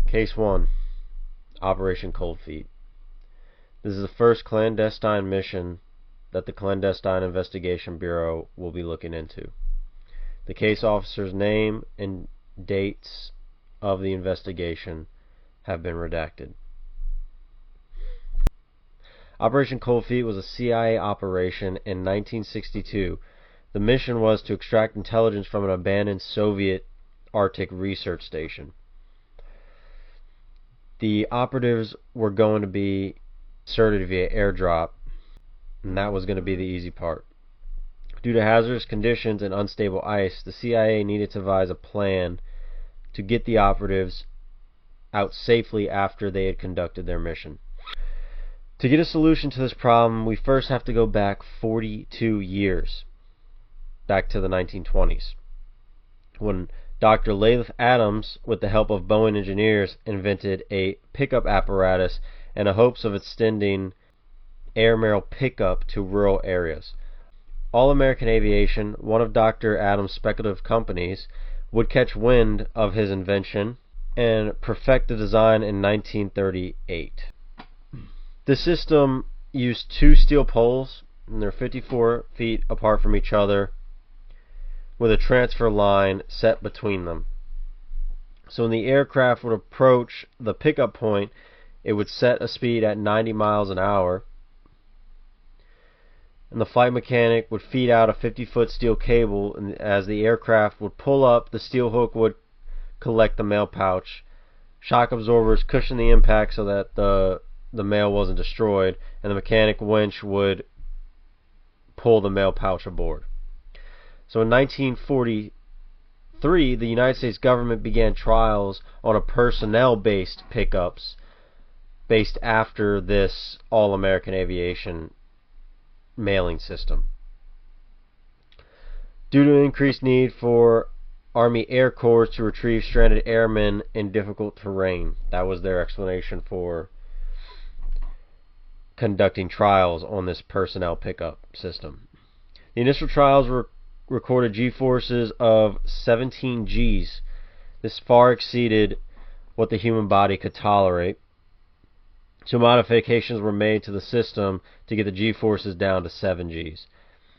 Case 1, Operation ColdFeet. This is the first clandestine mission that the Clandestine Investigation Bureau will be looking into. The case officer's name and dates of the investigation have been redacted. Operation ColdFeet was a CIA operation in 1962. The mission was to extract intelligence from an abandoned Soviet Arctic research station. The operatives were going to be inserted via airdrop, and that was going to be the easy part. Due to hazardous conditions and unstable ice, the CIA needed to devise a plan to get the operatives out safely after they had conducted their mission. To get a solution to this problem, we first have to go back 42 years, back to the 1920s, when Dr. Laith Adams, with the help of Boeing engineers, invented a pickup apparatus in the hopes of extending air-mail pickup to rural areas. All American Aviation, one of Dr. Adams' speculative companies, would catch wind of his invention and perfect the design in 1938. The system used two steel poles, and they're 54 feet apart from each other, with a transfer line set between them. So when the aircraft would approach the pickup point, it would set a speed at 90 miles an hour, and the flight mechanic would feed out a 50-foot steel cable, and as the aircraft would pull up, the steel hook would collect the mail pouch. Shock absorbers cushion the impact so that the mail wasn't destroyed, and the mechanic winch would pull the mail pouch aboard. So in 1943, the United States government began trials on a personnel-based pickups based after this all-American Aviation mailing system. Due to increased need for Army Air Corps to retrieve stranded airmen in difficult terrain. That was their explanation for conducting trials on this personnel pickup system. The initial trials recorded G-forces of 17 Gs. This far exceeded what the human body could tolerate. So modifications were made to the system to get the G-forces down to 7 Gs.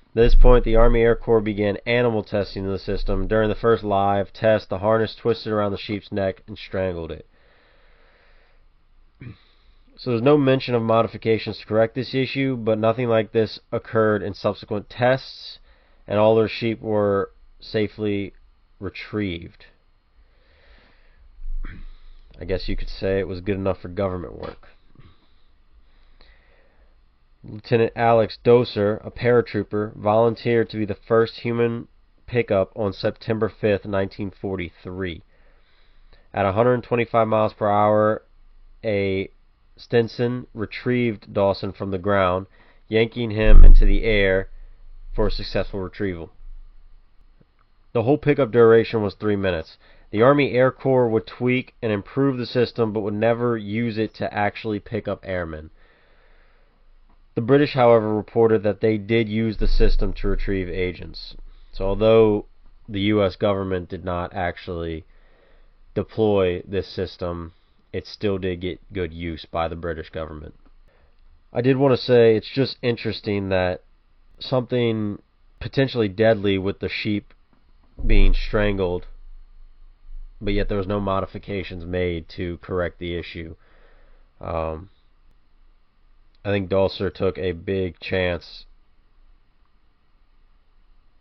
At this point, the Army Air Corps began animal testing of the system. During the first live test, the harness twisted around the sheep's neck and strangled it. So there's no mention of modifications to correct this issue, but nothing like this occurred in subsequent tests, and all their sheep were safely retrieved. I guess you could say it was good enough for government work. Lieutenant Alex Doser, a paratrooper, volunteered to be the first human pickup on September 5th, 1943. At 125 miles per hour, a Stinson retrieved Dawson from the ground, yanking him into the air for a successful retrieval. The whole pickup duration was 3 minutes. The Army Air Corps would tweak and improve the system, but would never use it to actually pick up airmen. The British, however, reported that they did use the system to retrieve agents. So although the U.S. government did not actually deploy this system, it still did get good use by the British government. I did want to say it's just interesting that something potentially deadly with the sheep being strangled, but yet there was no modifications made to correct the issue. I think Doser took a big chance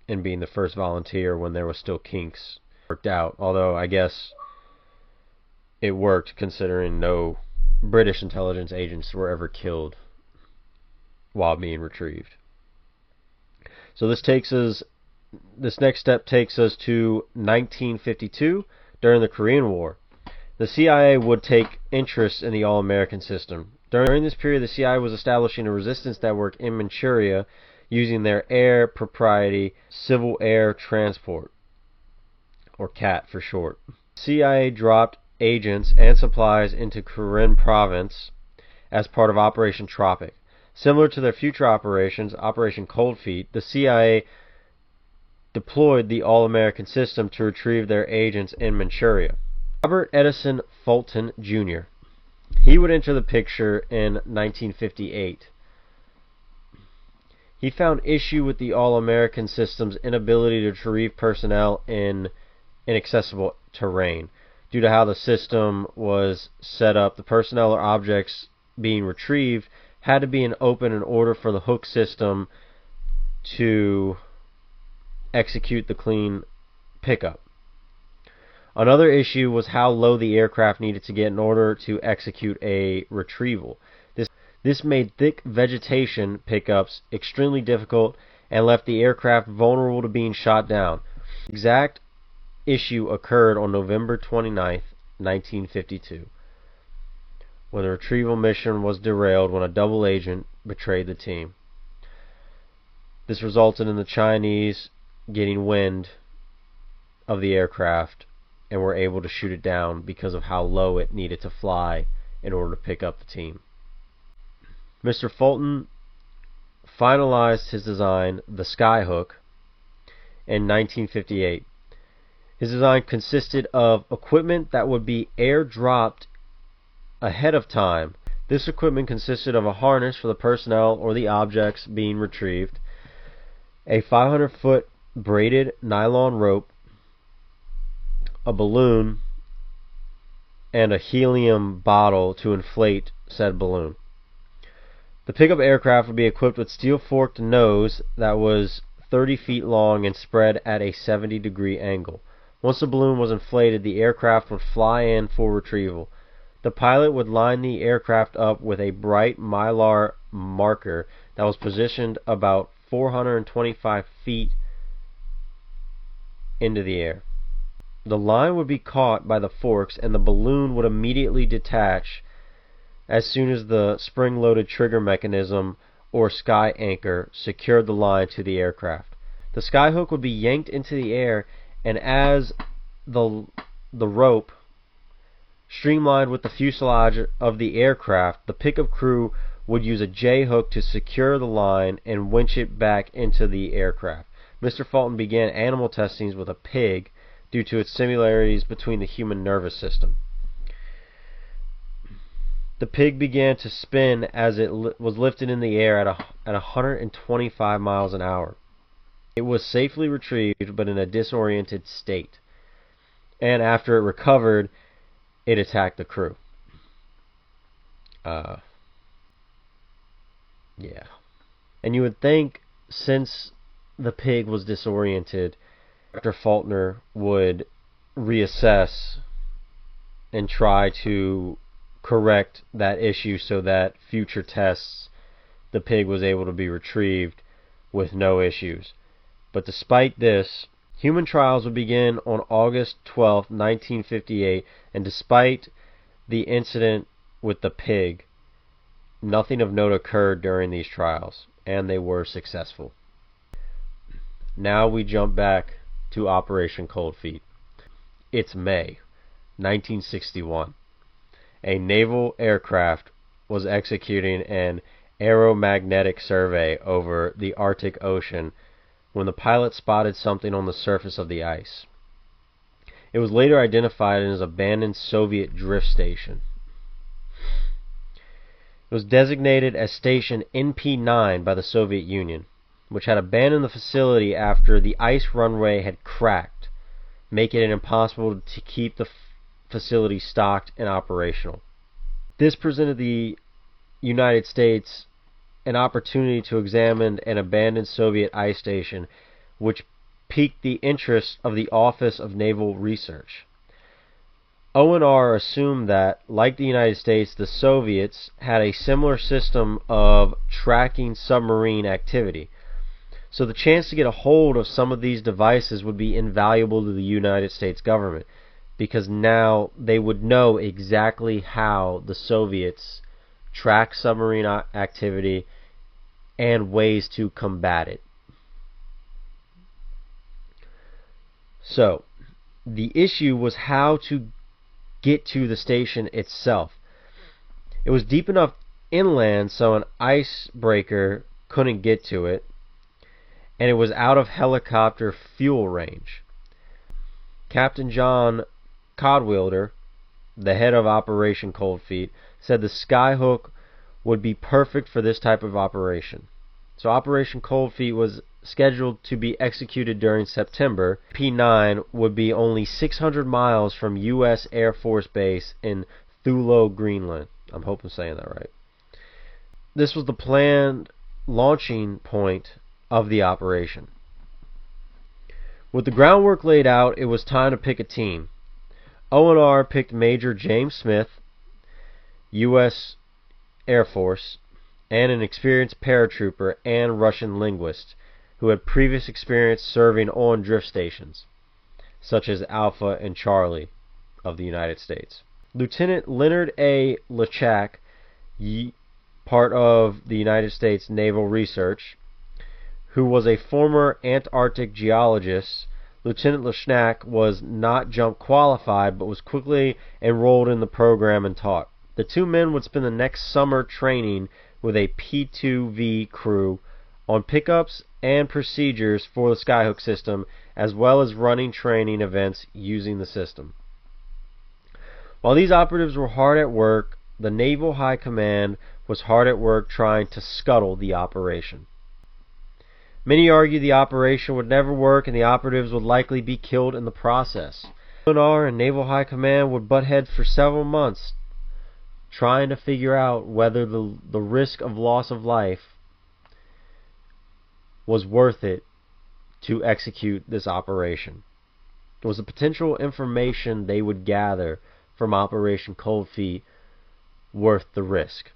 in being the first volunteer when there was still kinks worked out, although I guess it worked considering no British intelligence agents were ever killed while being retrieved. So this next step takes us to 1952 during the Korean War. The CIA would take interest in the all-American system. During this period, the CIA was establishing a resistance network in Manchuria using their air propriety Civil Air Transport, or CAT for short. CIA dropped agents and supplies into Karen Province as part of Operation Tropic. Similar to their future operations, Operation ColdFeet, the CIA deployed the all-American system to retrieve their agents in Manchuria. Robert Edison Fulton, Jr. He would enter the picture in 1958. He found issue with the All-American system's inability to retrieve personnel in inaccessible terrain. Due to how the system was set up, the personnel or objects being retrieved had to be in open in order for the hook system to execute the clean pickup. Another issue was how low the aircraft needed to get in order to execute a retrieval. This made thick vegetation pickups extremely difficult and left the aircraft vulnerable to being shot down. The exact issue occurred on November 29, 1952, when the retrieval mission was derailed when a double agent betrayed the team. This resulted in the Chinese getting wind of the aircraft and were able to shoot it down because of how low it needed to fly in order to pick up the team. Mr. Fulton finalized his design, the Skyhook, in 1958. His design consisted of equipment that would be air-dropped ahead of time. This equipment consisted of a harness for the personnel or the objects being retrieved, a 500-foot braided nylon rope, a balloon, and a helium bottle to inflate said balloon. The pickup aircraft would be equipped with steel-forked nose that was 30 feet long and spread at a 70-degree angle. Once the balloon was inflated, the aircraft would fly in for retrieval. The pilot would line the aircraft up with a bright mylar marker that was positioned about 425 feet into the air. The line would be caught by the forks and the balloon would immediately detach as soon as the spring-loaded trigger mechanism or sky anchor secured the line to the aircraft. The Skyhook would be yanked into the air, and as the rope streamlined with the fuselage of the aircraft, the pickup crew would use a J-hook to secure the line and winch it back into the aircraft. Mr. Fulton began animal testings with a pig due to its similarities between the human nervous system. The pig began to spin as it was lifted in the air at 125 miles an hour. It was safely retrieved, but in a disoriented state. And after it recovered, it attacked the crew. Yeah. And you would think, since the pig was disoriented, Dr. Faulkner would reassess and try to correct that issue so that future tests the pig was able to be retrieved with no issues. But despite this, human trials would begin on August 12, 1958, and despite the incident with the pig, nothing of note occurred during these trials, and they were successful. Now we jump back to Operation ColdFeet. It's May 1961. A naval aircraft was executing an aeromagnetic survey over the Arctic Ocean when the pilot spotted something on the surface of the ice. It was later identified as an abandoned Soviet drift station. It was designated as Station NP9 by the Soviet Union, which had abandoned the facility after the ice runway had cracked, making it impossible to keep the facility stocked and operational. This presented the United States an opportunity to examine an abandoned Soviet ice station, which piqued the interest of the Office of Naval Research. ONR assumed that, like the United States, the Soviets had a similar system of tracking submarine activity. So the chance to get a hold of some of these devices would be invaluable to the United States government, because now they would know exactly how the Soviets track submarine activity and ways to combat it. So, the issue was how to get to the station itself. It was deep enough inland so an icebreaker couldn't get to it, and it was out of helicopter fuel range. Captain John Codwilder, the head of Operation ColdFeet, said the Skyhook would be perfect for this type of operation. So Operation ColdFeet was scheduled to be executed during September. P-9 would be only 600 miles from U.S. Air Force Base in Thule, Greenland. I'm hoping I'm saying that right. This was the planned launching point of the operation. With the groundwork laid out, it was time to pick a team. O&R picked Major James Smith, U.S. Air Force, and an experienced paratrooper and Russian linguist who had previous experience serving on drift stations, such as Alpha and Charlie of the United States. Lieutenant Leonard A. Lechak, part of the United States Naval Research, who was a former Antarctic geologist. Lieutenant Lechak was not jump qualified, but was quickly enrolled in the program and taught. The two men would spend the next summer training with a P-2V crew on pickups and procedures for the Skyhook system, as well as running training events using the system. While these operatives were hard at work, the Naval High Command was hard at work trying to scuttle the operation. Many argued the operation would never work and the operatives would likely be killed in the process. ONR and Naval High Command would butt heads for several months, trying to figure out whether the risk of loss of life was worth it to execute this operation. Was the potential information they would gather from Operation ColdFeet worth the risk?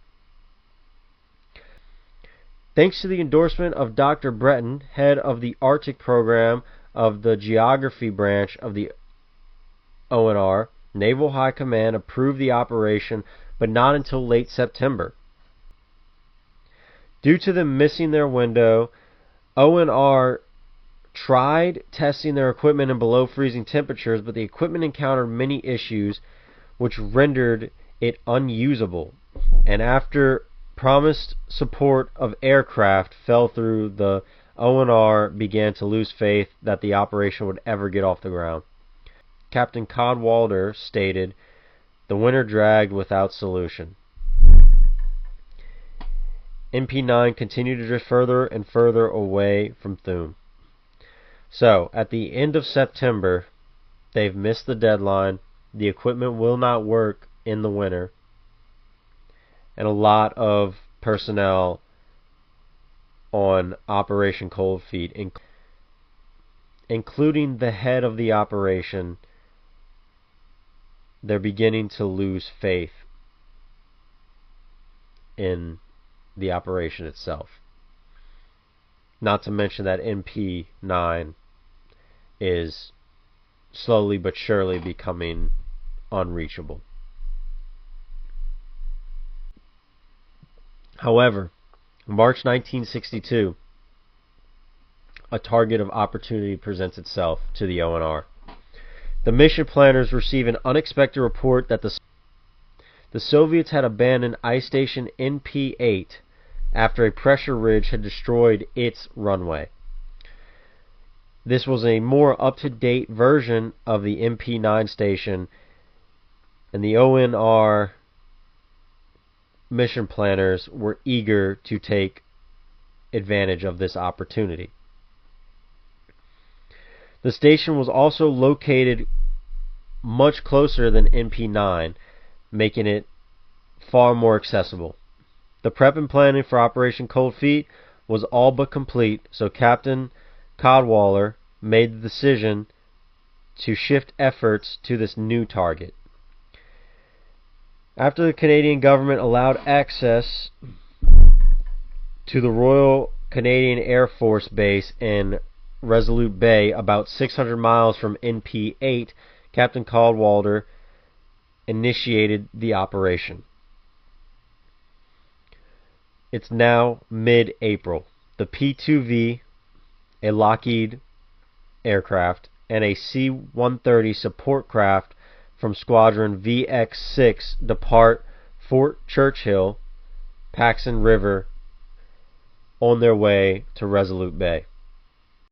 Thanks to the endorsement of Dr. Breton, head of the Arctic program of the Geography branch of the ONR, Naval High Command approved the operation, but not until late September. Due to them missing their window, ONR tried testing their equipment in below freezing temperatures, but the equipment encountered many issues which rendered it unusable. And after promised support of aircraft fell through, the ONR began to lose faith that the operation would ever get off the ground. Captain Codwalder stated, "The winter dragged without solution." MP-9 continued to drift further and further away from Thun. So, at the end of September, they've missed the deadline. The equipment will not work in the winter. And a lot of personnel on Operation ColdFeet, including the head of the operation, they're beginning to lose faith in the operation itself. Not to mention that MP-9 is slowly but surely becoming unreachable. However, March 1962, a target of opportunity presents itself to the ONR. The mission planners receive an unexpected report that the Soviets had abandoned ice station NP-8 after a pressure ridge had destroyed its runway. This was a more up-to-date version of the NP-9 station, and the ONR mission planners were eager to take advantage of this opportunity. The station was also located much closer than NP-9, making it far more accessible. The prep and planning for Operation ColdFeet was all but complete, so Captain Codwalder made the decision to shift efforts to this new target. After the Canadian government allowed access to the Royal Canadian Air Force Base in Resolute Bay, about 600 miles from NP-8, Captain Codwalder initiated the operation. It's now mid-April. The P-2V, a Lockheed aircraft, and a C-130 support craft from Squadron VX-6 depart Fort Churchill, Paxson River, on their way to Resolute Bay.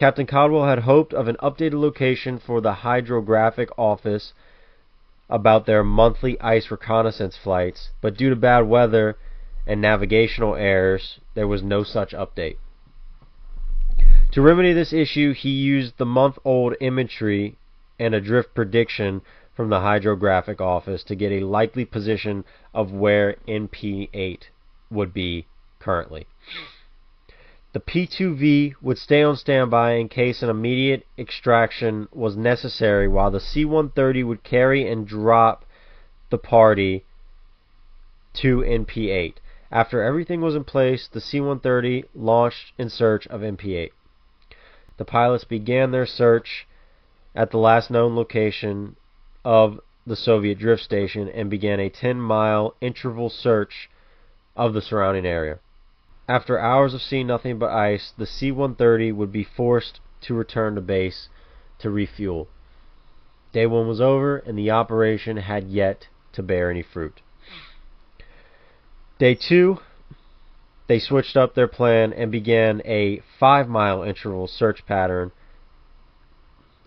Captain Codwell had hoped of an updated location for the hydrographic office about their monthly ice reconnaissance flights, but due to bad weather and navigational errors, there was no such update. To remedy this issue, he used the month-old imagery and a drift prediction from the Hydrographic Office to get a likely position of where NP8 would be currently. The P2V would stay on standby in case an immediate extraction was necessary, while the C-130 would carry and drop the party to NP8. After everything was in place, the C-130 launched in search of NP8. The pilots began their search at the last known location of the Soviet drift station and began a 10-mile interval search of the surrounding area. After hours of seeing nothing but ice, the C-130 would be forced to return to base to refuel. Day 1 was over, and the operation had yet to bear any fruit. Day 2, they switched up their plan and began a 5-mile interval search pattern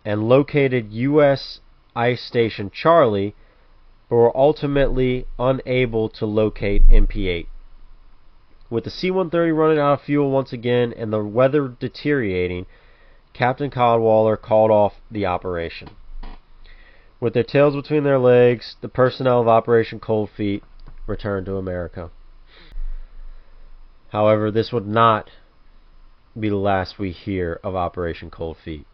and located U.S. Ice Station Charlie, but were ultimately unable to locate NP8. With the C-130 running out of fuel once again and the weather deteriorating, Captain Codwaller called off the operation. With their tails between their legs, the personnel of Operation ColdFeet returned to America. However, this would not be the last we hear of Operation ColdFeet,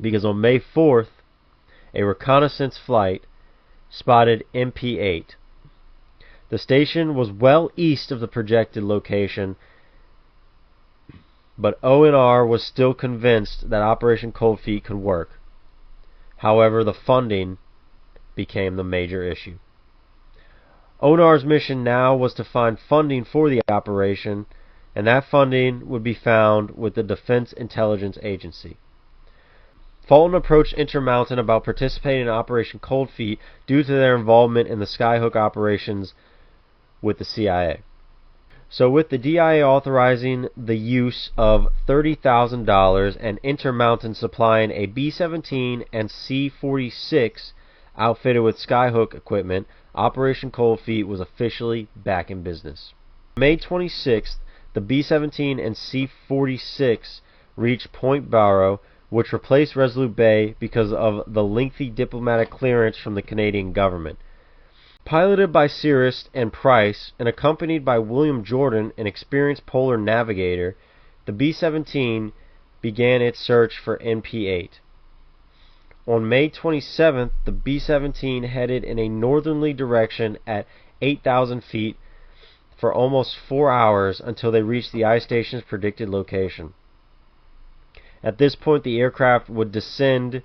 because on May 4th, a reconnaissance flight spotted NP8. The station was well east of the projected location, but ONR was still convinced that Operation ColdFeet could work. However, the funding became the major issue. ONR's mission now was to find funding for the operation, and that funding would be found with the Defense Intelligence Agency. Fulton approached Intermountain about participating in Operation ColdFeet due to their involvement in the Skyhook operations with the CIA. So with the DIA authorizing the use of $30,000 and Intermountain supplying a B-17 and C-46 outfitted with Skyhook equipment, Operation ColdFeet was officially back in business. May 26th, the B-17 and C-46 reached Point Barrow, which replaced Resolute Bay because of the lengthy diplomatic clearance from the Canadian government. Piloted by Cirrus and Price and accompanied by William Jordan, an experienced polar navigator, the B-17 began its search for NP8. On May 27th, the B-17 headed in a northerly direction at 8,000 feet for almost 4 hours until they reached the ice station's predicted location. At this point, the aircraft would descend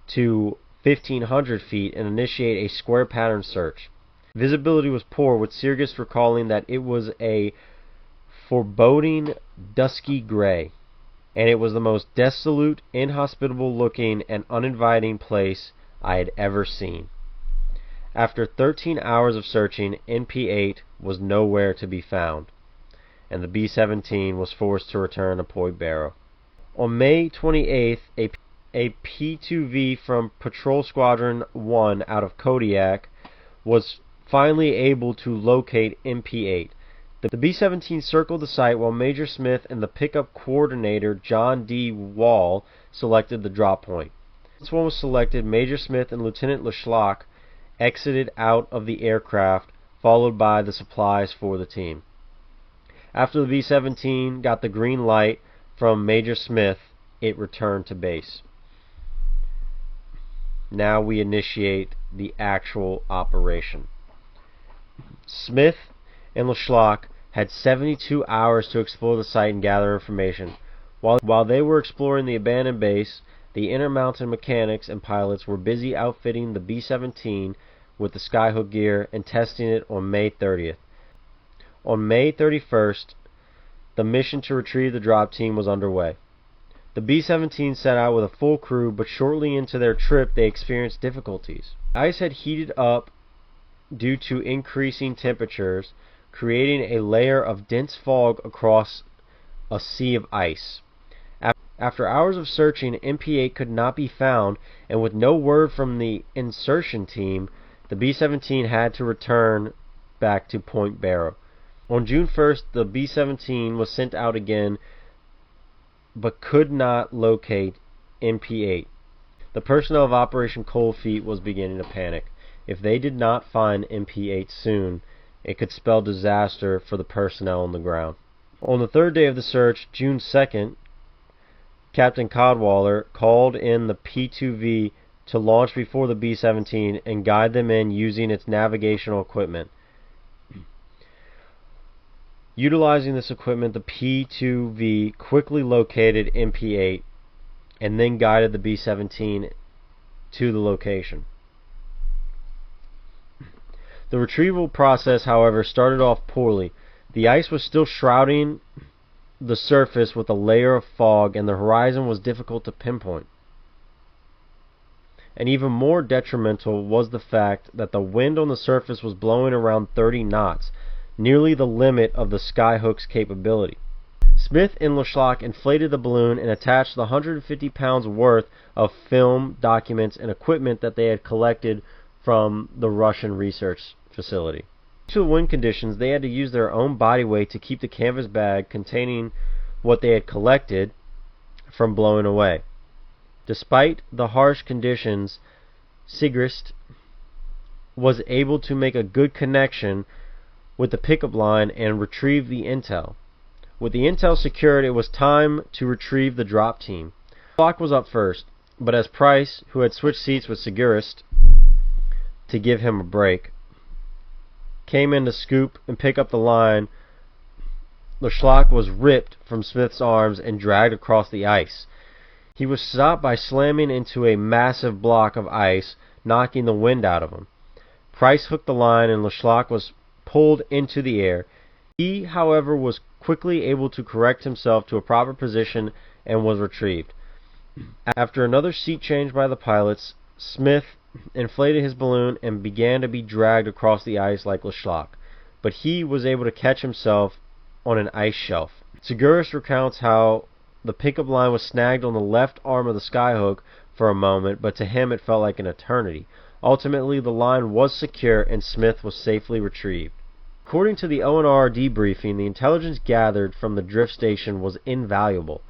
to 1,500 feet and initiate a square pattern search. Visibility was poor, with Cirrus recalling that it was a foreboding dusky gray, and it was the most desolate, inhospitable looking, and uninviting place I had ever seen. After 13 hours of searching, NP8 was nowhere to be found, and the B-17 was forced to return to Point Barrow. On May 28th, a P2V from Patrol Squadron 1 out of Kodiak was finally able to locate NP8. The B-17 circled the site while Major Smith and the pickup coordinator John D. Wall selected the drop point. Once one was selected, Major Smith and Lieutenant LeSchlock exited out of the aircraft, followed by the supplies for the team. After the B-17 got the green light from Major Smith, it returned to base. Now we initiate the actual operation. Smith and LeSchlock had 72 hours to explore the site and gather information. While they were exploring the abandoned base, the Intermountain mechanics and pilots were busy outfitting the B-17 with the Skyhook gear and testing it on May 30th. On May 31st, the mission to retrieve the drop team was underway. The B-17 set out with a full crew, but shortly into their trip they experienced difficulties. Ice had heated up due to increasing temperatures, creating a layer of dense fog across a sea of ice. After hours of searching, MP-8 could not be found, and with no word from the insertion team, the B-17 had to return back to Point Barrow. On June 1st, the B-17 was sent out again, but could not locate MP-8. The personnel of Operation ColdFeet was beginning to panic. If they did not find MP-8 soon, it could spell disaster for the personnel on the ground. On the third day of the search, June 2nd, Captain Cadwallader called in the P-2V to launch before the B-17 and guide them in using its navigational equipment. Utilizing this equipment, the P-2V quickly located MP-8 and then guided the B-17 to the location. The retrieval process, however, started off poorly. The ice was still shrouding the surface with a layer of fog, and the horizon was difficult to pinpoint. And even more detrimental was the fact that the wind on the surface was blowing around 30 knots, nearly the limit of the Skyhook's capability. Smith and LeSlocq inflated the balloon and attached the 150 pounds worth of film, documents, and equipment that they had collected from the Russian research facility. Due to the wind conditions, they had to use their own body weight to keep the canvas bag containing what they had collected from blowing away. Despite the harsh conditions, Sigrist was able to make a good connection with the pickup line and retrieve the intel. With the intel secured, it was time to retrieve the drop team. Flock was up first, but as Price, who had switched seats with Sigrist to give him a break, came in to scoop and pick up the line, LeSlocq was ripped from Smith's arms and dragged across the ice. He was stopped by slamming into a massive block of ice, knocking the wind out of him. Price hooked the line and LeSlocq was pulled into the air. He, however, was quickly able to correct himself to a proper position and was retrieved. After another seat change by the pilots, Smith inflated his balloon and began to be dragged across the ice like LeSlocq, but he was able to catch himself on an ice shelf. Sigrist recounts how the pickup line was snagged on the left arm of the Skyhook for a moment, but to him it felt like an eternity. Ultimately, the line was secure and Smith was safely retrieved. According to the ONR debriefing, the intelligence gathered from the drift station was invaluable.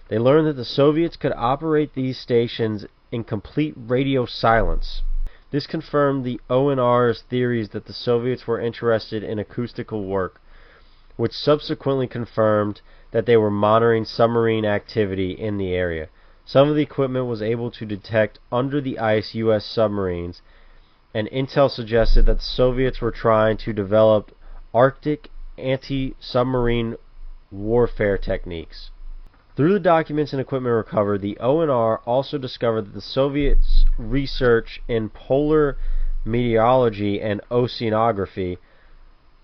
They learned that the Soviets could operate these stations in complete radio silence. This confirmed the ONR's theories that the Soviets were interested in acoustical work, which subsequently confirmed that they were monitoring submarine activity in the area. Some of the equipment was able to detect under the ice U.S. submarines, and intel suggested that the Soviets were trying to develop Arctic anti-submarine warfare techniques. Through the documents and equipment recovered, the ONR also discovered that the Soviets' research in polar meteorology and oceanography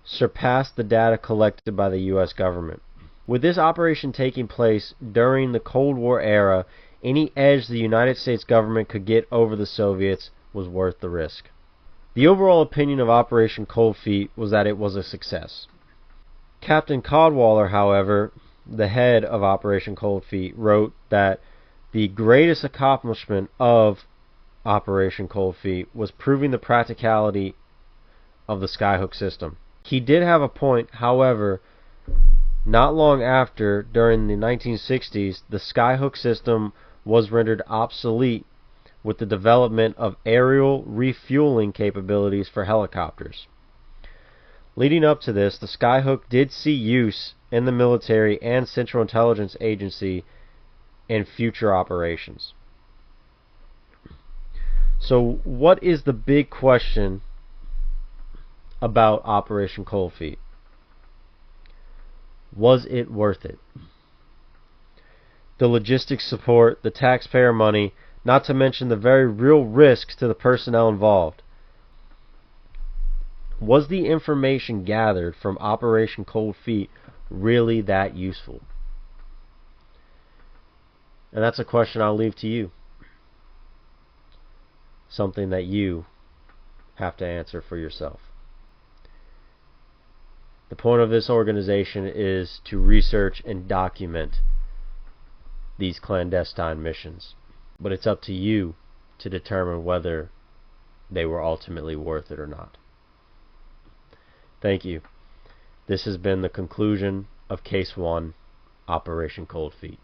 surpassed the data collected by the U.S. government. With this operation taking place during the Cold War era, any edge the United States government could get over the Soviets was worth the risk. The overall opinion of Operation ColdFeet was that it was a success. Captain Cadwallader, however, the head of Operation ColdFeet, wrote that the greatest accomplishment of Operation ColdFeet was proving the practicality of the Skyhook system. He did have a point, however. Not long after, during the 1960s, the Skyhook system was rendered obsolete with the development of aerial refueling capabilities for helicopters. Leading up to this, the Skyhook did see use in the military and Central Intelligence Agency in future operations. So, what is the big question about Operation ColdFeet? Was it worth it? The logistics support, the taxpayer money, not to mention the very real risks to the personnel involved. Was the information gathered from Operation ColdFeet really that useful? And that's a question I'll leave to you. Something that you have to answer for yourself. The point of this organization is to research and document these clandestine missions. But it's up to you to determine whether they were ultimately worth it or not. Thank you. This has been the conclusion of Case 1, Operation ColdFeet.